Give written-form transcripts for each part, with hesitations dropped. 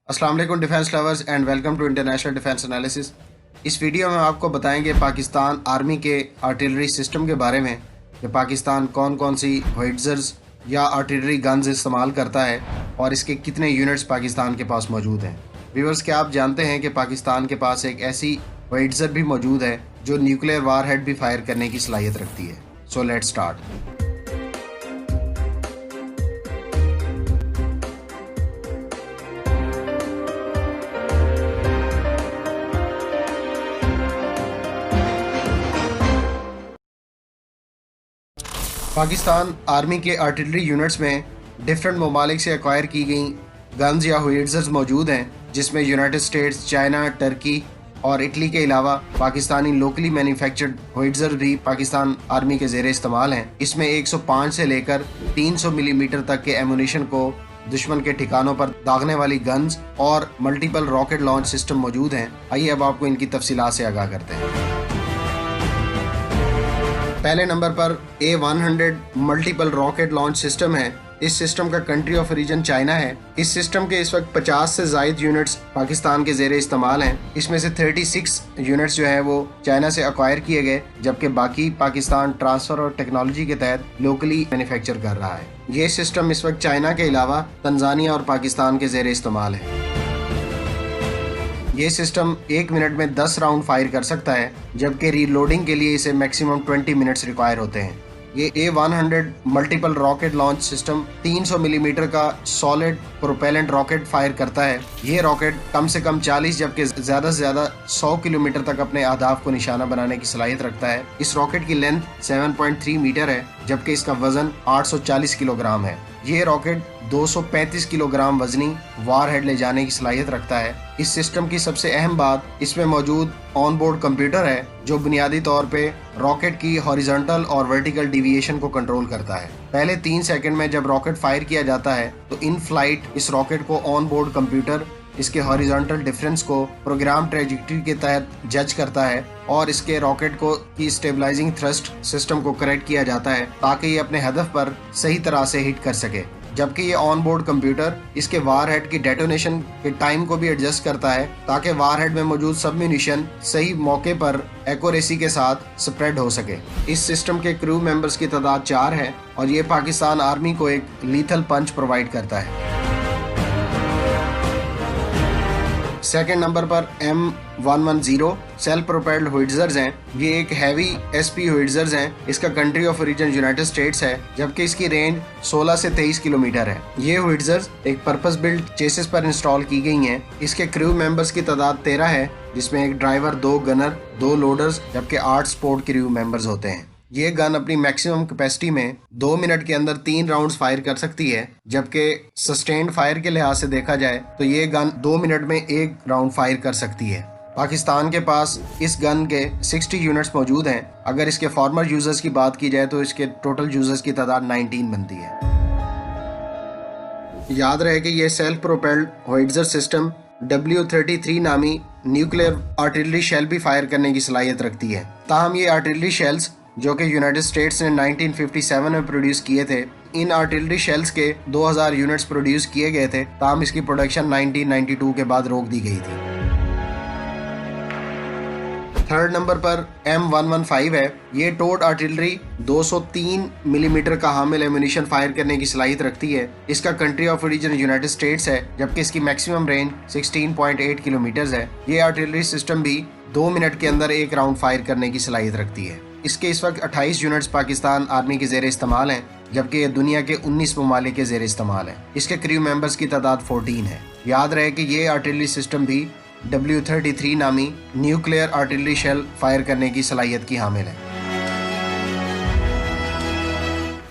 अस्सलाम वालेकुम defence lovers and welcome to international defence analysis. इस वीडियो में आपको बताएंगे पाकिस्तान आर्मी के आर्टिलरी सिस्टम के बारे में कि पाकिस्तान कौन कौन सी होइट्ज़र्स या आर्टिलरी गन्स इस्तेमाल करता है और इसके कितने यूनिट्स पाकिस्तान के पास मौजूद हैं। व्यूअर्स, क्या आप जानते हैं कि पाकिस्तान के पास एक ऐसी होइट्ज़र भी मौजूद है जो न्यूक्लियर वारहेड भी फायर करने की सलाहियत रखती है। So let's start. Pakistan army के आर्टिलरी यूनिट्स में डिफरेंट ममालिक से एक्वायर की गई गन्स या होइट्ज़र्स मौजूद हैं, जिसमें यूनाइटेड स्टेट्स, चाइना, टर्की और इटली के अलावा पाकिस्तानी लोकली मैन्युफैक्चर्ड होइट्ज़र भी पाकिस्तान आर्मी के ज़ेरे इस्तेमाल हैं। इसमें 105 से लेकर 300 मिलीमीटर तक के एमुनिशन को दुश्मन के ठिकानों पर दागने वाली गन्स और मल्टीपल रॉकेट लॉन्च सिस्टम मौजूद हैं। आइए अब आपको इनकी तफसीलात से आगाह करते हैं। पहले नंबर पर A100 multiple rocket launch system है। इस सिस्टम का कंट्री ऑफ ओरिजिन चाइना है। इस सिस्टम के इस वक्त 50 से ज़ायद यूनिट्स पाकिस्तान के ज़ेरे इस्तेमाल हैं। इसमें से 36 यूनिट्स जो हैं वो चाइना से एक्वायर किए गए, जबकि बाकी पाकिस्तान ट्रांसफ़र और टेक्नोलॉजी के तहत लोकली मैन्युफैक्चर कर रहा है। ये सिस्टम इस वक्त चाइना के अलावा तंजानिया और पाकिस्तान के ज़ेरे इस्तेमाल है। ये सिस्टम 1 मिनट में 10 राउंड फायर कर सकता है, जबकि रीलोडिंग के लिए इसे मैक्सिमम 20 मिनट्स रिक्वायर होते हैं। ये A100 multiple rocket launch system 300 millimetre का सॉलिड प्रोपेलेंट रॉकेट फायर करता है। ये रॉकेट कम से कम 40 जबकि ज़्यादा से ज़्यादा 100 किलोमीटर तक अपने अहदाफ को निशाना बनाने की सलाहियत रखता है। इस रॉकेट की लेंथ 7.3 मीटर है, जबकि इसका वजन 840 किलोग्राम है। ये रॉकेट 235 किलोग्राम वजनी वारहेड ले जाने की सलाहियत रखता है। इस सिस्टम की सबसे अहम बात इसमें मौजूद ऑन बोर्ड कंप्यूटर है, जो बुनियादी तौर पे रॉकेट की हॉरिजॉन्टल और वर्टिकल डिविएशन को कंट्रोल करता है। पहले 3 सेकंड में जब रॉकेट फायर किया जाता है तो इन फ्लाइट इस रॉकेट को ऑन बोर्ड कंप्यूटर इसके हॉरिजॉन्टल डिफरेंस को प्रोग्राम ट्रेजेक्टरी के तहत जज करता है और इसके रॉकेट को की स्टेबलाइजिंग थ्रस्ट सिस्टम को करेक्ट किया जाता है ताकि ये अपने हदफ पर सही तरह से हिट कर सके। जबकि ये ऑन बोर्ड कंप्यूटर इसके वारहेड की डेटोनेशन के टाइम को भी एडजस्ट करता है ताकि वारहेड में मौजूद सब म्यूनिशन सही मौके पर एक्यूरेसी के साथ स्प्रेड हो सके। इस सिस्टम के क्रू मेंबर्स की तादाद 4 है और ये पाकिस्तान आर्मी को एक लीथल पंच प्रोवाइड करता है। सेकंड नंबर पर M110 सेल्फ प्रोपेल्ड होइट्ज़र्स हैं। ये एक हैवी SP होइट्ज़र्स हैं। इसका country of origin United states है, जबकि इसकी रेंज 16 से 23 किलोमीटर है। ये होइट्ज़र्स एक पर्पस बिल्ड चेसिस पर इंस्टॉल की गई हैं। इसके क्रू मेंबर्स की तादाद 13 है, जिसमें एक ड्राइवर, 2 गनर, 2 लोडर्स, जबकि 8 सपोर्ट क्रू मेंबर्स होते हैं। ये गन अपनी मैक्सिमम कैपेसिटी में 2 मिनट के अंदर 3 राउंड्स फायर कर सकती है, जबकि सस्टेन्ड फायर के लिहाज से देखा जाए तो ये गन 2 मिनट में 1 राउंड फायर कर सकती है। पाकिस्तान के पास इस गन के 60 यूनिट्स मौजूद हैं। अगर इसके फॉर्मर यूजर्स की बात की जाए तो इसके टोटल यूजर्स की तादाद 19 बनती है। याद रहे कि ये सेल्फ प्रोपेल्ड होइट्ज़र सिस्टम W33 नामी न्यूक्लियर आर्टिलरी शेल भी फायर करने की सलाहियत रखती है। ताहम ये आर्टिलरी शेल्स जो कि यूनाइटेड स्टेट्स ने 1957 में प्रोड्यूस किए थे, इन आर्टिलरी शेल्स के 2000 यूनिट्स प्रोड्यूस किए गए थे, ताहम इसकी प्रोडक्शन 1992 के बाद रोक दी गई थी। थर्ड नंबर पर M115 है। ये टोड आर्टिलरी 203 मिलीमीटर का हामिल एमुनिशन फायर करने की सलाहियत रखती है। इसका country of origin United states है, जबकि इसकी मैक्सिमम रेंज 16.8 किलोमीटर है। ये आर्टिलरी सिस्टम भी 2 मिनट के अंदर 1 राउंड फायर करने की सलाहियत रखती है। इसके इस वक्त 28 यूनिट्स पाकिस्तान आर्मी के ज़ेरे इस्तेमाल हैं, जबकि ये दुनिया के 19 ममालिक के ज़ेरे इस्तेमाल है। इसके क्रू मेंबर्स की तादाद 14 है। याद रहे कि ये आर्टिलरी सिस्टम भी W33 नामी न्यूक्लियर आर्टिलरी शेल फायर करने की सलाहियत की हामिल है।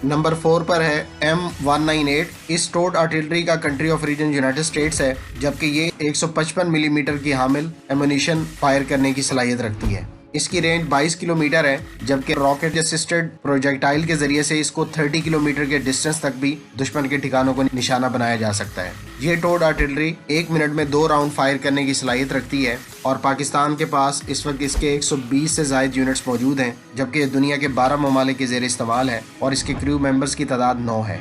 नंबर 4 पर है M198। इस टोड आर्टिलरी का country of origin United states है, जबकि ये 155 मिलीमीटर की हामिल एमुनिशन फायर करने की सलाहियत रखती है। इसकी रेंज 22 किलोमीटर है, जबकि रॉकेट असिस्टेड प्रोजेक्टाइल के जरिए से इसको 30 किलोमीटर के डिस्टेंस तक भी दुश्मन के ठिकानों को निशाना बनाया जा सकता है। ये टोड आर्टिलरी 1 मिनट में 2 राउंड फायर करने की सलाहियत रखती है और पाकिस्तान के पास इस वक्त इसके 120 से ज़ायद यूनिट्स मौजूद हैं, जबकि ये दुनिया के 12 ममालिक के ज़ेर इस्तेमाल है और इसके क्रू मेंबर्स की तादाद 9 है।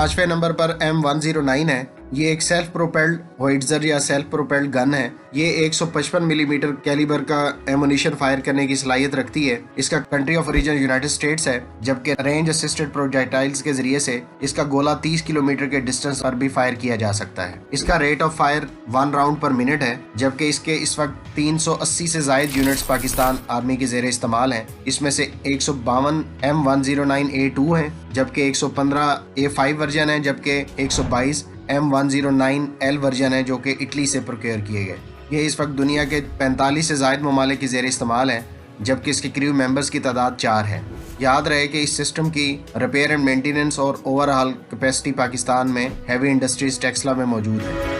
5वें नंबर पर M109 है। ये एक सेल्फ प्रोपेल्ड होइट्जर या सेल्फ प्रोपेल्ड गन है। ये 155 मिलीमीटर कैलिबर का एमुनिशन फायर करने की सलाहियत रखती है। इसका country of origin United states है, जबकि रेंज असिस्टेड प्रोजेक्टाइल्स के जरिए से इसका गोला 30 किलोमीटर के डिस्टेंस पर भी फायर किया जा सकता है। इसका रेट ऑफ फायर 1 राउंड पर मिनट है, जबकि इसके इस वक्त 380 से जायद यूनिट्स पाकिस्तान आर्मी के जेर इस्तेमाल हैं। इसमें से 152 M109A2 हैं, जबकि 115 A5 वर्जन है, जबकि 122 M109L वर्जन है, जो कि इटली से प्रोक्योर किए गए। ये इस वक्त दुनिया के 45 से जायद ममालिक के जेर इस्तेमाल है, जबकि इसके क्रू मेंबर्स की तादाद 4 है। याद रहे कि इस सिस्टम की रिपेयर एंड मेंटेनेंस और ओवरऑल कैपेसिटी पाकिस्तान में हैवी इंडस्ट्रीज टेक्सला में मौजूद है।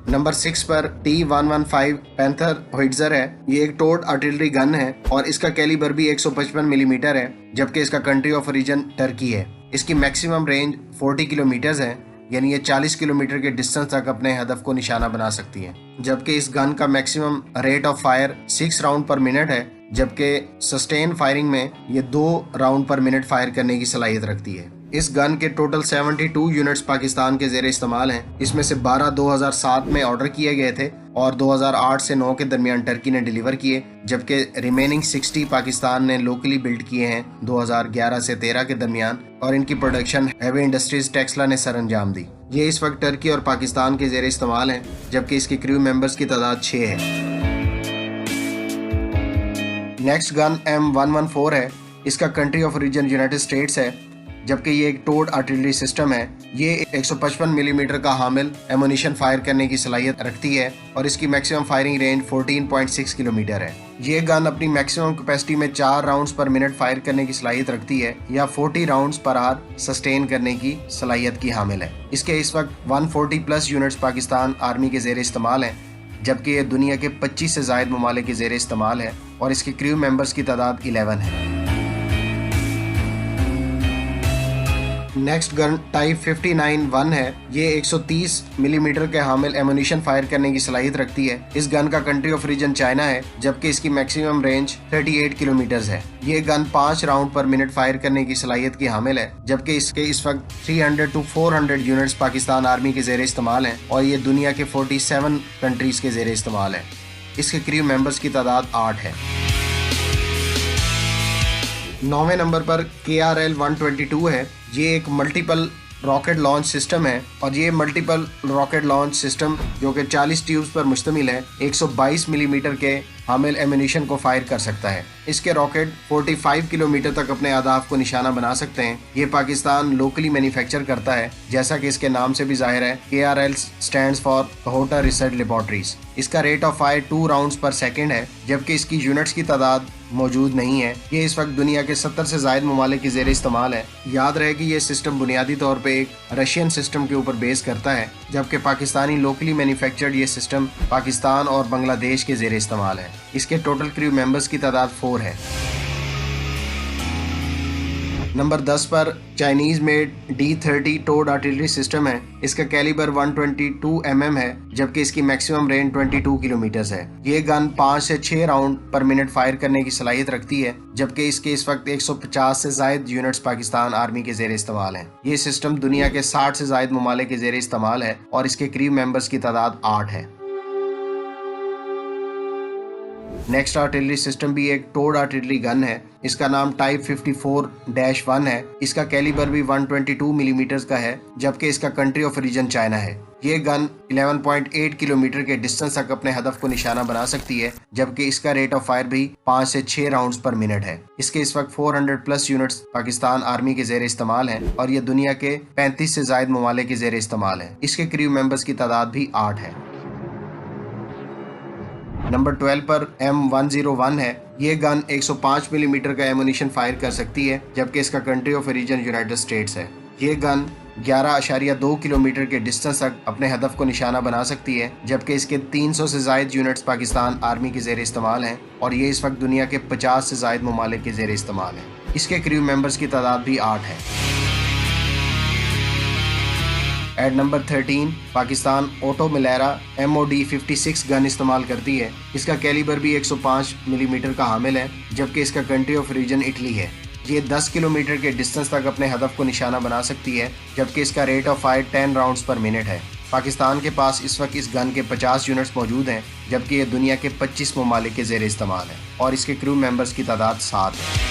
नंबर 6 पर T115 पैंथर होइट्जर है। ये एक टोड आर्टिलरी गन है और इसका कैलिबर भी 155 मिलीमीटर है, जबकि इसका कंट्री ऑफ ओरिजिन टर्की है। इसकी मैक्सिमम रेंज 40 किलोमीटर है, यानी ये 40 किलोमीटर के डिस्टेंस तक अपने हदफ को निशाना बना सकती है। जबकि इस गन का maximum rate of fire 6 round पर मिनट है, जबकि सस्टेन फायरिंग में ये 2 राउंड पर मिनट फायर करने की सलाहियत रखती है। इस गन के टोटल 72 यूनिट्स पाकिस्तान के जेर इस्तेमाल हैं। इसमें से 12 2007 में ऑर्डर किए गए थे और 2008 से 9 के दरमियान टर्की ने डिलीवर किए, जबकि रिमेनिंग 60 पाकिस्तान ने लोकली बिल्ड किए हैं 2011 से 13 के दरमियान, और इनकी प्रोडक्शन हैवी इंडस्ट्रीज टेक्सला ने सर अंजाम दी। ये इस वक्त टर्की और पाकिस्तान के जेर इस्तेमाल हैं, जबकि इसके क्रू मेंबर्स की तादाद 6 है। नेक्स्ट गन M114 है। इसका country of origin United states है, जबकि ये एक टोड आर्टिलरी सिस्टम है। ये 155 मिलीमीटर का हामिल एमुनिशन फायर करने की सलाहियत रखती है और इसकी मैक्सिमम फायरिंग रेंज 14.6 किलोमीटर है। ये गन अपनी मैक्सिमम कैपेसिटी में 4 राउंड्स पर मिनट फायर करने की सलाहियत रखती है या 40 राउंड्स पर आवर सस्टेन करने की सलाहियत की हामिल है। इसके इस वक्त 140 प्लस यूनिट्स पाकिस्तान आर्मी के जेर इस्तेमाल हैं, जबकि ये दुनिया के 25 से जायद ममालिक के जेर इस्तेमाल है और इसके क्रू मेंबर्स की तादाद 11 है। नेक्स्ट गन टाइप 59-1 है। ये 130 मिलीमीटर के हामिल एमुनिशन फायर करने की सलाहियत रखती है। इस गन का कंट्री ऑफ ओरिजिन चाइना है, जबकि इसकी मैक्सिमम रेंज 38 किलोमीटर है। ये गन 5 राउंड पर मिनट फायर करने की सलाहियत की हामिल है, जबकि इसके इस वक्त 300 to 400 यूनिट्स पाकिस्तान आर्मी के जेर इस्तेमाल हैं और ये दुनिया के 47 कंट्रीज के जेर इस्तेमाल है। इसके क्रू मेंबर्स की तादाद 8 है। 9वें नंबर पर KRL-122 है। ये एक मल्टीपल रॉकेट लॉन्च सिस्टम है और ये मल्टीपल रॉकेट लॉन्च सिस्टम जो कि 40 ट्यूब्स पर मुश्तमिल है 122 मिलीमीटर के हामिल एमुनिशन को फायर कर सकता है। इसके रॉकेट 45 किलोमीटर तक अपने अहदाफ को निशाना बना सकते हैं। ये पाकिस्तान लोकली मैन्युफैक्चर करता है, जैसा कि इसके नाम से भी जाहिर है। KRL stands for Kahuta research laboratories. इसका rate of fire 2 rounds per second है, जबकि इसकी यूनिट्स की तादाद मौजूद नहीं है। ये इस वक्त दुनिया के 70 से जायद ममालिक के जेर इस्तेमाल है। याद रहे कि ये सिस्टम बुनियादी तौर पे एक रशियन सिस्टम के ऊपर बेस करता है, जबकि पाकिस्तानी लोकली मैन्युफैक्चर्ड ये सिस्टम पाकिस्तान और बांग्लादेश के जेर इस्तेमाल है। इसके टोटल क्रू मेंबर्स की तादाद 4 है। नंबर 10 पर Chinese made D30 towed artillery system है। इसका कैलिबर 122 mm है, जबकि इसकी मैक्सिमम रेंज 22 किलोमीटर है। ये गन 5 से 6 राउंड पर मिनट फायर करने की सलाहियत रखती है, जबकि इसके इस वक्त 150 से जायद यूनिट्स पाकिस्तान आर्मी के जेर इस्तेमाल हैं। ये सिस्टम दुनिया के 60 से जायद ममालिक के जेर इस्तेमाल है और इसके क्रू मेंबर्स की तादाद 8 है। नेक्स्ट आर्टिलरी सिस्टम भी एक टोड आर्टिलरी गन है। इसका नाम टाइप 54-1 है। इसका कैलिबर भी 122 मिलीमीटर का है, जबकि इसका कंट्री ऑफ ओरिजिन चाइना है। ये गन 11.8 किलोमीटर के डिस्टेंस तक अपने हदफ को निशाना बना सकती है, जबकि इसका रेट ऑफ फायर भी 5 से 6 राउंड्स पर मिनट है। इसके इस वक्त 400 प्लस यूनिट्स पाकिस्तान आर्मी के जेर इस्तेमाल हैं और ये दुनिया के 35 से जायद ममालिक के जेर इस्तेमाल है। इसके क्रू मेंबर्स की तादाद भी 8 है। नंबर 12 पर M101 है। ये गन 105 मिलीमीटर का एमुनिशन फायर कर सकती है, जबकि इसका country of origin United states है। ये गन 11.2 किलोमीटर के डिस्टेंस तक अपने हदफ को निशाना बना सकती है, जबकि इसके 300 से जायद यूनिट्स पाकिस्तान आर्मी के जेर इस्तेमाल हैं और ये इस वक्त दुनिया के 50 से जायद ममालिक के जेर इस्तेमाल है। इसके क्रू मेंबर्स की तादाद भी 8 है। एट नंबर 13 पाकिस्तान ऑटो मिलेरा MOD 56 गन इस्तेमाल करती है। इसका कैलिबर भी 105 मिलीमीटर का हामिल है, जबकि इसका कंट्री ऑफ ओरिजिन इटली है। ये 10 किलोमीटर के डिस्टेंस तक अपने हदफ को निशाना बना सकती है, जबकि इसका रेट ऑफ फायर 10 राउंड्स पर मिनट है। पाकिस्तान के पास इस वक्त इस गन के 50 यूनिट्स मौजूद हैं, जबकि ये दुनिया के 25 ममालिक के ज़ेर इस्तेमाल है और इसके क्रू मेंबर्स की तादाद 7 है।